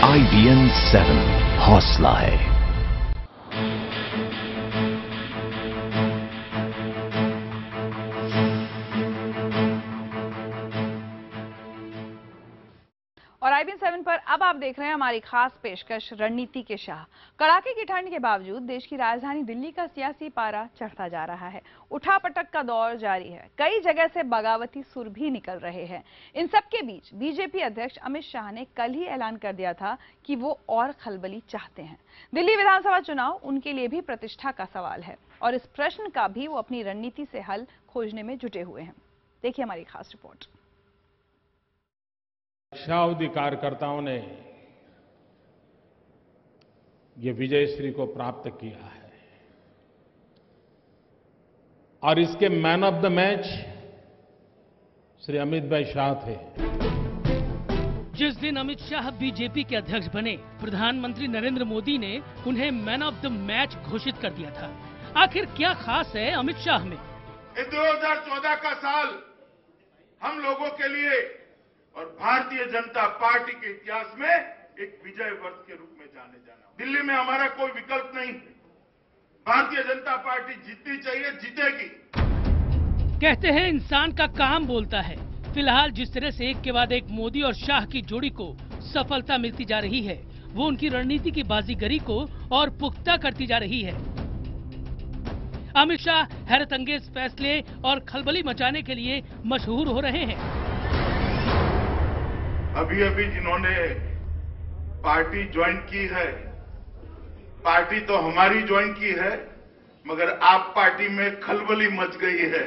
IBN 7 हौसला है। और IBN 7 पर अब आप देख रहे हैं हमारी खास पेशकश रणनीति के शाह। कड़ाके की ठंड के बावजूद देश की राजधानी दिल्ली का सियासी पारा चढ़ता जा रहा है। उठापटक का दौर जारी है। कई जगह से बगावती सुर भी निकल रहे हैं। इन सब के बीच बीजेपी अध्यक्ष अमित शाह ने कल ही ऐलान कर दिया था कि वो और खलबली चाहते हैं। दिल्ली विधानसभा चुनाव उनके लिए भी प्रतिष्ठा का सवाल है और इस प्रश्न का भी वो अपनी रणनीति से हल खोजने में जुटे हुए हैं। देखिए हमारी खास रिपोर्ट। लक्षावधि कार्यकर्ताओं ने ये विजयश्री को प्राप्त किया है और इसके man of the match Shri Amit भाई शाह थे। जिस दिन अमित शाह बीजेपी के अध्यक्ष बने, प्रधानमंत्री नरेंद्र मोदी ने उन्हें मैन ऑफ द मैच घोषित कर दिया था। आखिर क्या खास है अमित शाह में? 2014 का साल हम लोगों के लिए और भारतीय जनता पार्टी के इतिहास में एक विजय वर्ष के रूप में जाने जाना। दिल्ली में हमारा कोई विकल्प नहीं है। भारतीय जनता पार्टी जीतनी चाहिए, जीतेगी। कहते हैं इंसान का काम बोलता है। फिलहाल जिस तरह से एक के बाद एक मोदी और शाह की जोड़ी को सफलता मिलती जा रही है, वो उनकी रणनीति की बाजीगरी को और पुख्ता करती जा रही है। अमित शाह हैरतअंगेज फैसले और खलबली मचाने के लिए मशहूर हो रहे हैं। अभी अभी जिन्होंने पार्टी ज्वाइन की है, पार्टी तो हमारी ज्वाइन की है, मगर आप पार्टी में खलबली मच गई है।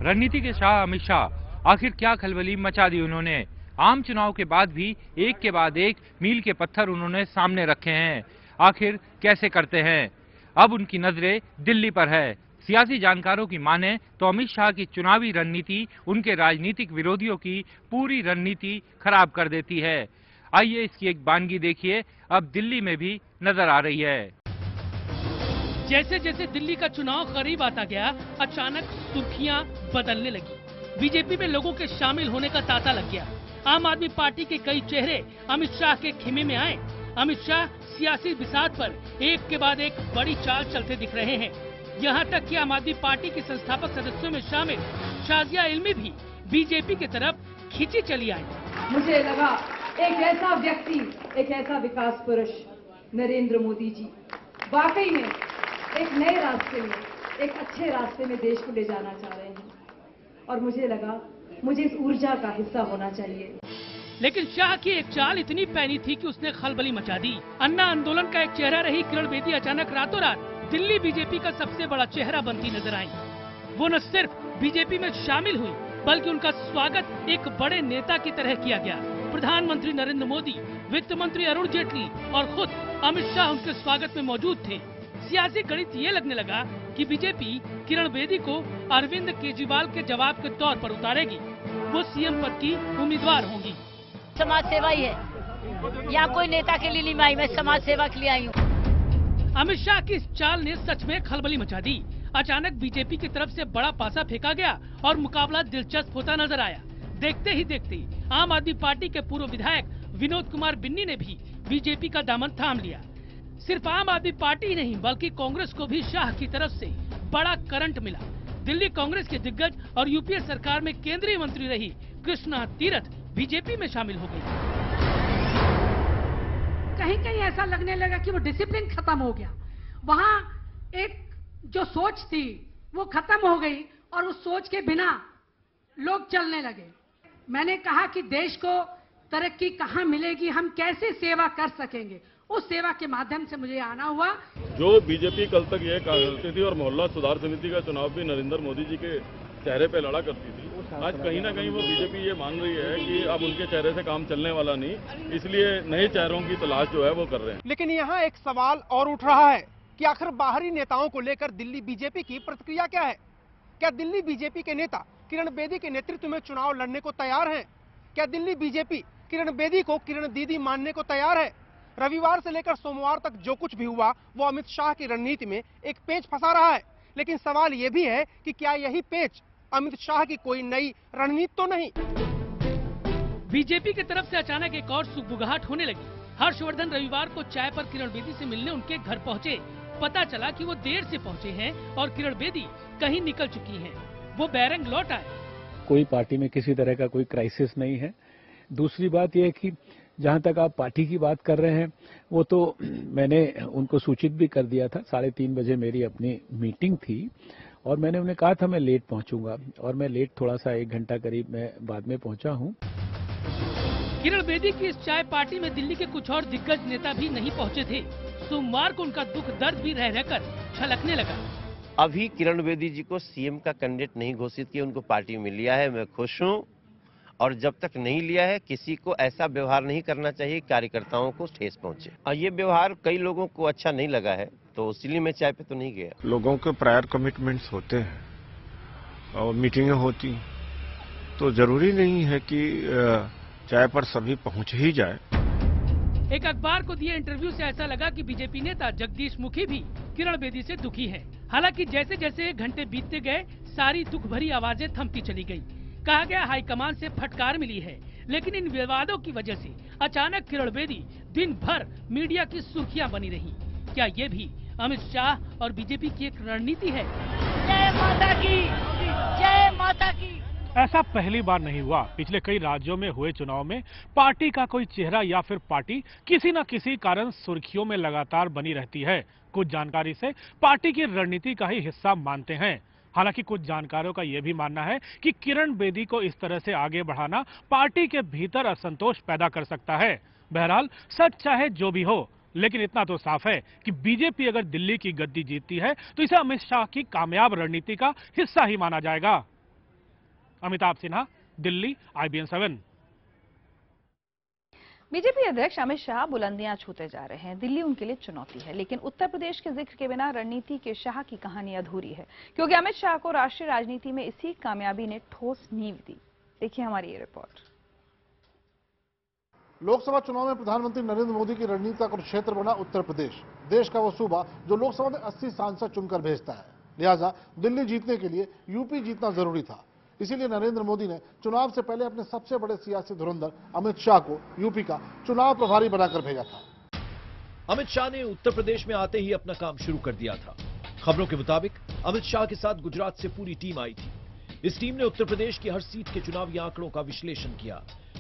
रणनीति के शाह अमित शाह आखिर क्या खलबली मचा दी उन्होंने। आम चुनाव के बाद भी एक के बाद एक मील के पत्थर उन्होंने सामने रखे हैं। आखिर कैसे करते हैं? अब उनकी नजरें दिल्ली पर है। सियासी जानकारों की माने तो अमित शाह की चुनावी रणनीति उनके राजनीतिक विरोधियों की पूरी रणनीति खराब कर देती है। आइए इसकी एक बानगी देखिए, अब दिल्ली में भी नजर आ रही है। जैसे जैसे दिल्ली का चुनाव करीब आता गया, अचानक सुर्खियां बदलने लगी। बीजेपी में लोगों के शामिल होने का तांता लग गया। आम आदमी पार्टी के कई चेहरे अमित शाह के खेमे में आए। अमित शाह सियासी बिसात पर एक के बाद एक बड़ी चाल चलते दिख रहे हैं। यहाँ तक कि आम आदमी पार्टी के संस्थापक सदस्यों में शामिल शाजिया इल्मी भी बीजेपी की तरफ खींची चली आई। मुझे लगा एक ऐसा व्यक्ति, एक ऐसा विकास पुरुष नरेंद्र मोदी जी वाकई में एक नए रास्ते में, एक अच्छे रास्ते में देश को ले जाना चाह रहे हैं और मुझे लगा मुझे इस ऊर्जा का हिस्सा होना चाहिए। लेकिन शाह की एक चाल इतनी पैनी थी कि उसने खलबली मचा दी। अन्ना आंदोलन का एक चेहरा रही किरण बेदी अचानक रातों रात दिल्ली बीजेपी का सबसे बड़ा चेहरा बनती नजर आई। वो न सिर्फ बीजेपी में शामिल हुई, बल्कि उनका स्वागत एक बड़े नेता की तरह किया गया। प्रधानमंत्री नरेंद्र मोदी, वित्त मंत्री अरुण जेटली और खुद अमित शाह उनके स्वागत में मौजूद थे। सियासी गणित ये लगने लगा कि बीजेपी किरण बेदी को अरविंद केजरीवाल के जवाब के तौर पर उतारेगी। वो सीएम पद की उम्मीदवार होंगी। समाज सेवा ही है, यहाँ कोई नेता के लिए नहीं आई, मैं समाज सेवा के लिए आई हूँ। अमित शाह की इस चाल ने सच में खलबली मचा दी। अचानक बीजेपी की तरफ से बड़ा पासा फेंका गया और मुकाबला दिलचस्प होता नजर आया। देखते ही देखते आम आदमी पार्टी के पूर्व विधायक विनोद कुमार बिन्नी ने भी बीजेपी का दामन थाम लिया। सिर्फ आम आदमी पार्टी ही नहीं, बल्कि कांग्रेस को भी शाह की तरफ से बड़ा करंट मिला। दिल्ली कांग्रेस के दिग्गज और यूपीए सरकार में केंद्रीय मंत्री रही कृष्णा तीरथ बीजेपी में शामिल हो गई। कहीं कहीं ऐसा लगने लगा कि वो डिसिप्लिन खत्म हो गया। वहाँ एक जो सोच थी वो खत्म हो गई और उस सोच के बिना लोग चलने लगे। मैंने कहा कि देश को तरक्की कहाँ मिलेगी, हम कैसे सेवा कर सकेंगे, उस सेवा के माध्यम से मुझे आना हुआ। जो बीजेपी कल तक ये करती थी और मोहल्ला सुधार समिति का चुनाव भी नरेंद्र मोदी जी के चेहरे पे लड़ा करती थी, आज कहीं ना कहीं वो बीजेपी ये मान रही है कि अब उनके चेहरे से काम चलने वाला नहीं, इसलिए नए चेहरों की तलाश जो है वो कर रहे हैं। लेकिन यहाँ एक सवाल और उठ रहा है कि आखिर बाहरी नेताओं को लेकर दिल्ली बीजेपी की प्रतिक्रिया क्या है? क्या दिल्ली बीजेपी के नेता किरण बेदी के नेतृत्व में चुनाव लड़ने को तैयार हैं? क्या दिल्ली बीजेपी किरण बेदी को किरण दीदी मानने को तैयार है? रविवार से लेकर सोमवार तक जो कुछ भी हुआ वो अमित शाह की रणनीति में एक पेंच फंसा रहा है। लेकिन सवाल ये भी है कि क्या यही पेंच अमित शाह की कोई नई रणनीति तो नहीं? बीजेपी की तरफ से अचानक एक और सुगबुगाहट होने लगी। हर्षवर्धन रविवार को चाय पर किरण बेदी से मिलने उनके घर पहुंचे। पता चला कि वो देर से पहुंचे हैं और किरण बेदी कहीं निकल चुकी हैं। वो बैरंग लौट आए। कोई पार्टी में किसी तरह का कोई क्राइसिस नहीं है। दूसरी बात यह है कि जहां तक आप पार्टी की बात कर रहे हैं, वो तो मैंने उनको सूचित भी कर दिया था। 3:30 बजे मेरी अपनी मीटिंग थी और मैंने उन्हें कहा था मैं लेट पहुंचूंगा, और मैं लेट थोड़ा सा 1 घंटा करीब मैं बाद में पहुंचा हूं। किरण बेदी की इस चाय पार्टी में दिल्ली के कुछ और दिग्गज नेता भी नहीं पहुंचे थे। सोमवार को उनका दुख दर्द भी रह रहकर छलकने लगा। अभी किरण बेदी जी को सीएम का कैंडिडेट नहीं घोषित किया, उनको पार्टी में लिया है, मैं खुश हूं। और जब तक नहीं लिया है, किसी को ऐसा व्यवहार नहीं करना चाहिए कार्यकर्ताओं को ठेस पहुंचे। और ये व्यवहार कई लोगों को अच्छा नहीं लगा है, तो इसलिए मैं चाय पे तो नहीं गया। लोगों के प्रायर कमिटमेंट्स होते हैं और मीटिंगें होती, तो जरूरी नहीं है कि चाय पर सभी पहुंच ही जाए। एक अखबार को दिए इंटरव्यू से ऐसा लगा कि बीजेपी नेता जगदीश मुखी भी किरण बेदी से दुखी है। हालांकि जैसे जैसे घंटे बीतते गए, सारी दुख भरी आवाजें थमती चली गई। कहा गया हाईकमान से फटकार मिली है, लेकिन इन विवादों की वजह से अचानक किरण बेदी दिन भर मीडिया की सुर्खियां बनी रही। क्या ये भी अमित शाह और बीजेपी की एक रणनीति है? जय माता की, जय माता की। ऐसा पहली बार नहीं हुआ। पिछले कई राज्यों में हुए चुनाव में पार्टी का कोई चेहरा या फिर पार्टी किसी न किसी कारण सुर्खियों में लगातार बनी रहती है। कुछ जानकारी से पार्टी की रणनीति का ही हिस्सा मानते हैं। हालांकि कुछ जानकारों का यह भी मानना है कि किरण बेदी को इस तरह से आगे बढ़ाना पार्टी के भीतर असंतोष पैदा कर सकता है। बहरहाल सच चाहे जो भी हो, लेकिन इतना तो साफ है कि बीजेपी अगर दिल्ली की गद्दी जीतती है तो इसे अमित शाह की कामयाब रणनीति का हिस्सा ही माना जाएगा। अमिताभ सिन्हा, दिल्ली, IBN 7। बीजेपी अध्यक्ष अमित शाह बुलंदियां छूते जा रहे हैं। दिल्ली उनके लिए चुनौती है, लेकिन उत्तर प्रदेश के जिक्र के बिना रणनीति के शाह की कहानी अधूरी है, क्योंकि अमित शाह को राष्ट्रीय राजनीति में इसी कामयाबी ने ठोस नींव दी। देखिए हमारी ये रिपोर्ट। लोकसभा चुनाव में प्रधानमंत्री नरेंद्र मोदी की रणनीति का कुरुक्षेत्र बना उत्तर प्रदेश। देश का वो सूबा जो लोकसभा में 80 सांसद चुनकर भेजता है। लिहाजा दिल्ली जीतने के लिए यूपी जीतना जरूरी था। इसीलिए नरेंद्र मोदी ने चुनाव से पहले अपने सबसे बड़े सियासी धुरंधर अमित शाह को यूपी का चुनाव प्रभारी बनाकर भेजा था। अमित शाह ने उत्तर प्रदेश में आते ही अपना काम शुरू कर दिया था। खबरों के मुताबिक अमित शाह के साथ गुजरात से पूरी टीम आई थी। इस टीम ने उत्तर प्रदेश की हर सीट के चुनावी आंकड़ों का विश्लेषण किया।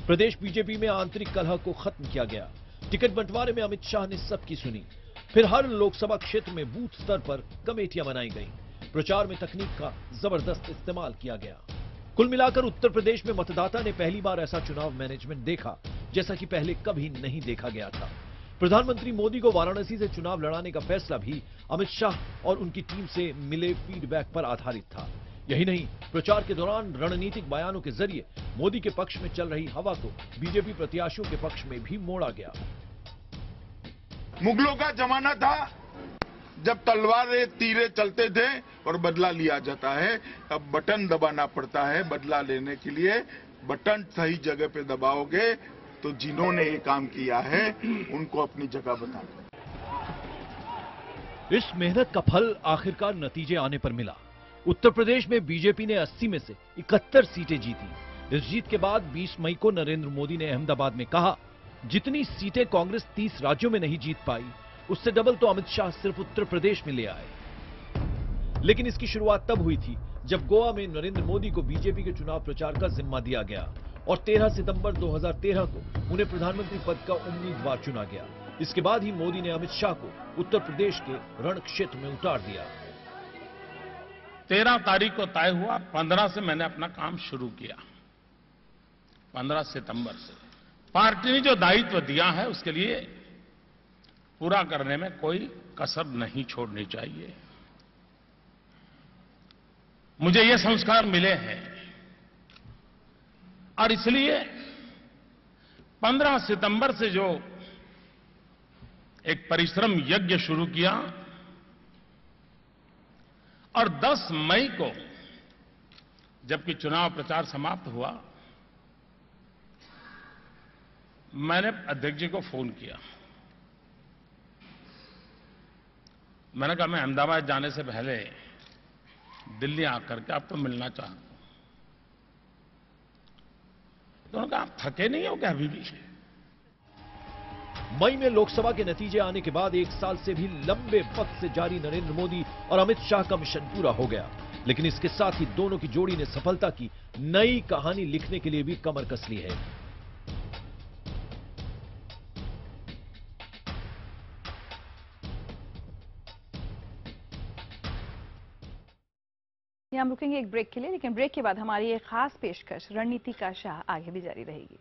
प्रदेश बीजेपी में आंतरिक कलह को खत्म किया गया। टिकट बंटवारे में अमित शाह ने सबकी सुनी। फिर हर लोकसभा क्षेत्र में बूथ स्तर पर कमेटियां बनाई गईं। प्रचार में तकनीक का जबरदस्त इस्तेमाल किया गया। कुल मिलाकर उत्तर प्रदेश में मतदाता ने पहली बार ऐसा चुनाव मैनेजमेंट देखा जैसा कि पहले कभी नहीं देखा गया था। प्रधानमंत्री मोदी को वाराणसी से चुनाव लड़ाने का फैसला भी अमित शाह और उनकी टीम से मिले फीडबैक पर आधारित था। यही नहीं, प्रचार के दौरान रणनीतिक बयानों के जरिए मोदी के पक्ष में चल रही हवा को बीजेपी प्रत्याशियों के पक्ष में भी मोड़ा गया। मुगलों का जमाना था जब तलवारें तीरे चलते थे और बदला लिया जाता है। अब बटन दबाना पड़ता है बदला लेने के लिए। बटन सही जगह पे दबाओगे तो जिन्होंने ये काम किया है उनको अपनी जगह बता दो। इस मेहनत का फल आखिरकार नतीजे आने पर मिला। उत्तर प्रदेश में बीजेपी ने 80 में से 71 सीटें जीती। इस जीत के बाद 20 मई को नरेंद्र मोदी ने अहमदाबाद में कहा, जितनी सीटें कांग्रेस 30 राज्यों में नहीं जीत पाई, उससे डबल तो अमित शाह सिर्फ उत्तर प्रदेश में ले आए। लेकिन इसकी शुरुआत तब हुई थी जब गोवा में नरेंद्र मोदी को बीजेपी के चुनाव प्रचार का जिम्मा दिया गया और 13 सितंबर 2013 को उन्हें प्रधानमंत्री पद का उम्मीदवार चुना गया। इसके बाद ही मोदी ने अमित शाह को उत्तर प्रदेश के रण क्षेत्र में उतार दिया। 13 तारीख को तय हुआ, 15 से मैंने अपना काम शुरू किया। 15 सितंबर से पार्टी ने जो दायित्व दिया है उसके लिए पूरा करने में कोई कसर नहीं छोड़नी चाहिए। मुझे ये संस्कार मिले हैं और इसलिए 15 सितंबर से जो एक परिश्रम यज्ञ शुरू किया और 10 मई को जबकि चुनाव प्रचार समाप्त हुआ, मैंने अध्यक्ष जी को फोन किया। मैंने कहा मैं अहमदाबाद जाने से पहले दिल्ली आकर के आपको मिलना चाहता हूं। तो उन्होंने कहा आप थके नहीं हो क्या अभी भी? मई में लोकसभा के नतीजे आने के बाद 1 साल से भी लंबे वक्त से जारी नरेंद्र मोदी और अमित शाह का मिशन पूरा हो गया, लेकिन इसके साथ ही दोनों की जोड़ी ने सफलता की नई कहानी लिखने के लिए भी कमर कस ली है। हम रुकेंगे एक ब्रेक के लिए, लेकिन ब्रेक के बाद हमारी एक खास पेशकश रणनीति का शाह आगे भी जारी रहेगी।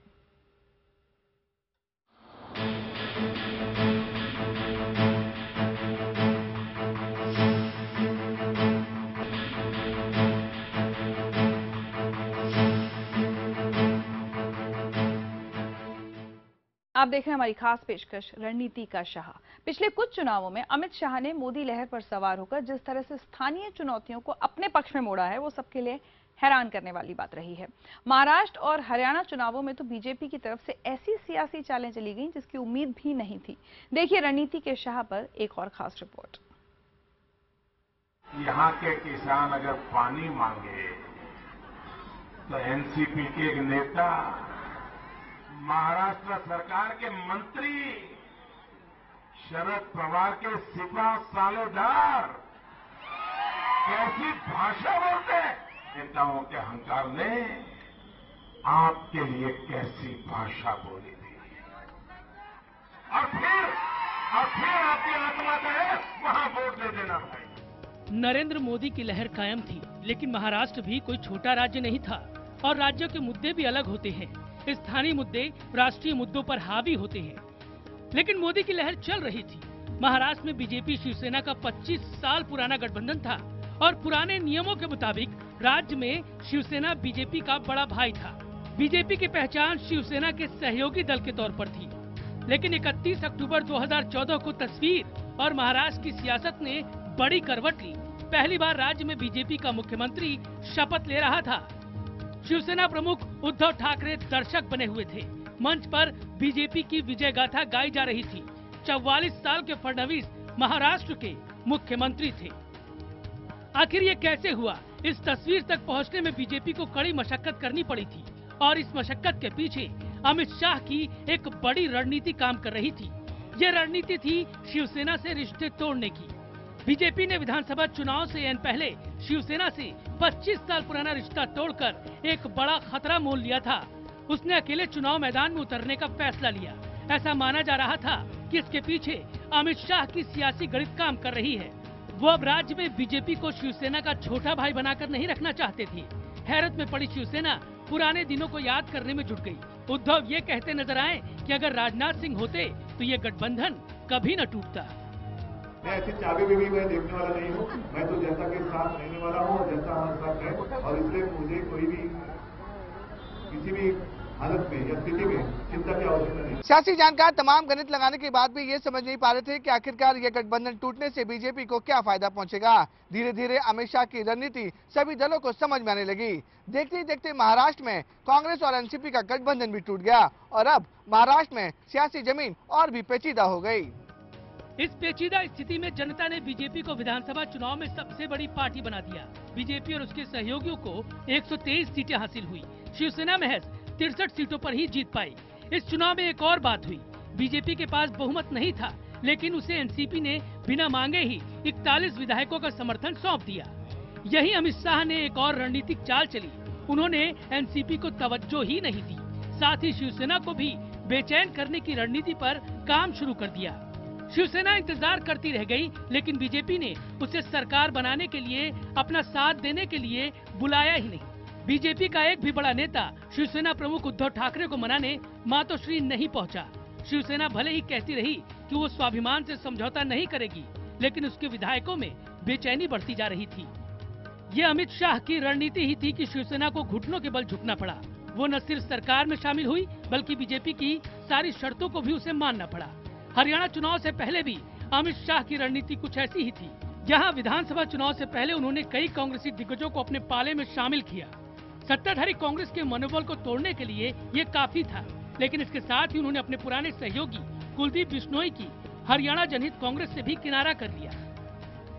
आप देख रहे हैं हमारी खास पेशकश रणनीति का शाह। पिछले कुछ चुनावों में अमित शाह ने मोदी लहर पर सवार होकर जिस तरह से स्थानीय चुनौतियों को अपने पक्ष में मोड़ा है, वो सबके लिए हैरान करने वाली बात रही है। महाराष्ट्र और हरियाणा चुनावों में तो बीजेपी की तरफ से ऐसी सियासी चालें चली गईं जिसकी उम्मीद भी नहीं थी। देखिए रणनीति के शाह पर एक और खास रिपोर्ट। यहाँ के किसान अगर पानी मांगे तो एनसीपी के एक नेता महाराष्ट्र सरकार के मंत्री शरद पवार के सिपा सालोदार कैसी भाषा बोलते नेताओं के अहंकार ने आपके लिए कैसी भाषा बोली थी, और फिर आपकी आत्मा कहे वहां वोट दे देना है। नरेंद्र मोदी की लहर कायम थी, लेकिन महाराष्ट्र भी कोई छोटा राज्य नहीं था और राज्यों के मुद्दे भी अलग होते हैं। स्थानीय मुद्दे राष्ट्रीय मुद्दों पर हावी होते हैं, लेकिन मोदी की लहर चल रही थी। महाराष्ट्र में बीजेपी शिवसेना का 25 साल पुराना गठबंधन था और पुराने नियमों के मुताबिक राज्य में शिवसेना बीजेपी का बड़ा भाई था। बीजेपी की पहचान शिवसेना के सहयोगी दल के तौर पर थी, लेकिन 31 अक्टूबर 2014 को तस्वीर और महाराष्ट्र की सियासत ने बड़ी करवट ली। पहली बार राज्य में बीजेपी का मुख्यमंत्री शपथ ले रहा था। शिवसेना प्रमुख उद्धव ठाकरे दर्शक बने हुए थे। मंच पर बीजेपी की विजय गाथा गाई जा रही थी। 44 साल के फडणवीस महाराष्ट्र के मुख्यमंत्री थे। आखिर ये कैसे हुआ? इस तस्वीर तक पहुंचने में बीजेपी को कड़ी मशक्कत करनी पड़ी थी और इस मशक्कत के पीछे अमित शाह की एक बड़ी रणनीति काम कर रही थी। ये रणनीति थी शिवसेना से रिश्ते तोड़ने की। बीजेपी ने विधानसभा चुनाव से पहले शिवसेना से 25 साल पुराना रिश्ता तोड़कर एक बड़ा खतरा मोल लिया था। उसने अकेले चुनाव मैदान में उतरने का फैसला लिया। ऐसा माना जा रहा था कि इसके पीछे अमित शाह की सियासी गणित काम कर रही है। वो अब राज्य में बीजेपी को शिवसेना का छोटा भाई बनाकर नहीं रखना चाहते थे। हैरत में पड़ी शिवसेना पुराने दिनों को याद करने में जुट गई। उद्धव ये कहते नजर आए कि अगर राजनाथ सिंह होते तो ये गठबंधन कभी न टूटता। मैं ऐसी चाबी भी मैं देखने वाला नहीं हूँ। मैं तो जनता के साथ रहने वाला हूँ और जनता हमारे साथ है, और इसलिए मुझे कोई भी किसी भी हालत में या स्थिति में चिंता की आवश्यकता नहीं। सियासी जानकार तमाम गणित लगाने के बाद भी ये समझ नहीं पा रहे थे कि आखिरकार ये गठबंधन टूटने से बीजेपी को क्या फायदा पहुंचेगा। धीरे धीरे अमित शाह की रणनीति सभी दलों को समझ में आने लगी। देखते ही देखते महाराष्ट्र में कांग्रेस और एनसीपी का गठबंधन भी टूट गया और अब महाराष्ट्र में सियासी जमीन और भी पेचीदा हो गई। इस पेचीदा स्थिति में जनता ने बीजेपी को विधानसभा चुनाव में सबसे बड़ी पार्टी बना दिया। बीजेपी और उसके सहयोगियों को 123 सीटें हासिल हुई। शिवसेना महज 63 सीटों पर ही जीत पाई। इस चुनाव में एक और बात हुई, बीजेपी के पास बहुमत नहीं था, लेकिन उसे एनसीपी ने बिना मांगे ही 41 विधायकों का समर्थन सौंप दिया। यही अमित शाह ने एक और रणनीतिक चाल चली। उन्होंने एनसीपी को तवज्जो ही नहीं दी, साथ ही शिवसेना को भी बेचैन करने की रणनीति पर काम शुरू कर दिया। शिवसेना इंतजार करती रह गई, लेकिन बीजेपी ने उसे सरकार बनाने के लिए, अपना साथ देने के लिए बुलाया ही नहीं। बीजेपी का एक भी बड़ा नेता शिवसेना प्रमुख उद्धव ठाकरे को मनाने मातोश्री नहीं पहुंचा। शिवसेना भले ही कहती रही कि वो स्वाभिमान से समझौता नहीं करेगी, लेकिन उसके विधायकों में बेचैनी बढ़ती जा रही थी। ये अमित शाह की रणनीति ही थी कि शिवसेना को घुटनों के बल झुकना पड़ा। वो न सिर्फ सरकार में शामिल हुई, बल्कि बीजेपी की सारी शर्तों को भी उसे मानना पड़ा। हरियाणा चुनाव से पहले भी अमित शाह की रणनीति कुछ ऐसी ही थी। यहाँ विधानसभा चुनाव से पहले उन्होंने कई कांग्रेसी दिग्गजों को अपने पाले में शामिल किया। सत्ताधारी कांग्रेस के मनोबल को तोड़ने के लिए ये काफी था, लेकिन इसके साथ ही उन्होंने अपने पुराने सहयोगी कुलदीप बिश्नोई की हरियाणा जनहित कांग्रेस से भी किनारा कर लिया।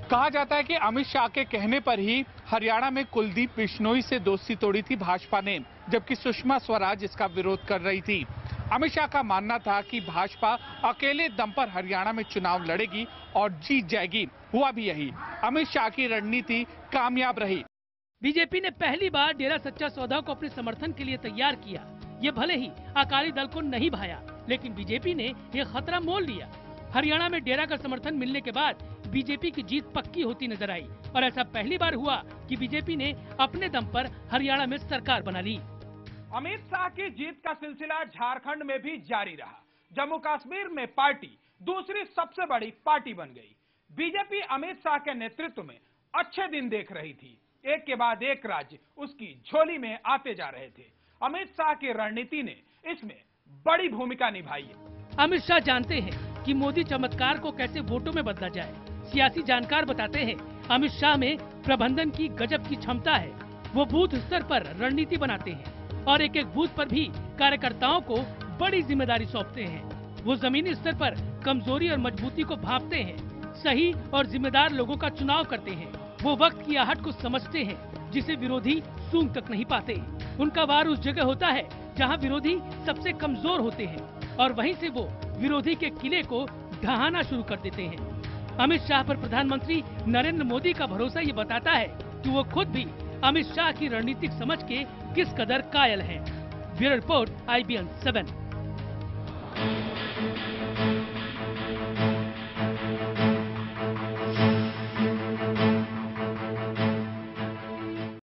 कहा जाता है कि अमित शाह के कहने पर ही हरियाणा में कुलदीप बिश्नोई से दोस्ती तोड़ी थी भाजपा ने, जबकि सुषमा स्वराज इसका विरोध कर रही थी। अमित शाह का मानना था कि भाजपा अकेले दम पर हरियाणा में चुनाव लड़ेगी और जीत जाएगी। हुआ भी यही। अमित शाह की रणनीति कामयाब रही। बीजेपी ने पहली बार डेरा सच्चा सौदा को अपने समर्थन के लिए तैयार किया। ये भले ही अकाली दल को नहीं भाया, लेकिन बीजेपी ने ये खतरा मोल लिया। हरियाणा में डेरा का समर्थन मिलने के बाद बीजेपी की जीत पक्की होती नजर आई और ऐसा पहली बार हुआ कि बीजेपी ने अपने दम पर हरियाणा में सरकार बना ली। अमित शाह की जीत का सिलसिला झारखंड में भी जारी रहा। जम्मू कश्मीर में पार्टी दूसरी सबसे बड़ी पार्टी बन गई। बीजेपी अमित शाह के नेतृत्व में अच्छे दिन देख रही थी। एक के बाद एक राज्य उसकी झोली में आते जा रहे थे। अमित शाह की रणनीति ने इसमें बड़ी भूमिका निभाई है। अमित शाह जानते हैं कि मोदी चमत्कार को कैसे वोटों में बदला जाए। सियासी जानकार बताते हैं अमित शाह में प्रबंधन की गजब की क्षमता है। वो बूथ स्तर पर रणनीति बनाते हैं और एक एक बूथ पर भी कार्यकर्ताओं को बड़ी जिम्मेदारी सौंपते हैं। वो जमीनी स्तर पर कमजोरी और मजबूती को भांपते हैं। सही और जिम्मेदार लोगों का चुनाव करते हैं। वो वक्त की आहट को समझते हैं जिसे विरोधी सूंघ तक नहीं पाते। उनका वार उस जगह होता है जहां विरोधी सबसे कमजोर होते हैं और वहीं से वो विरोधी के किले को ढहाना शुरू कर देते हैं। अमित शाह पर प्रधानमंत्री नरेंद्र मोदी का भरोसा ये बताता है कि वो खुद भी अमित शाह की रणनीतिक समझ के किस कदर कायल हैं। Bureau report IBN 7।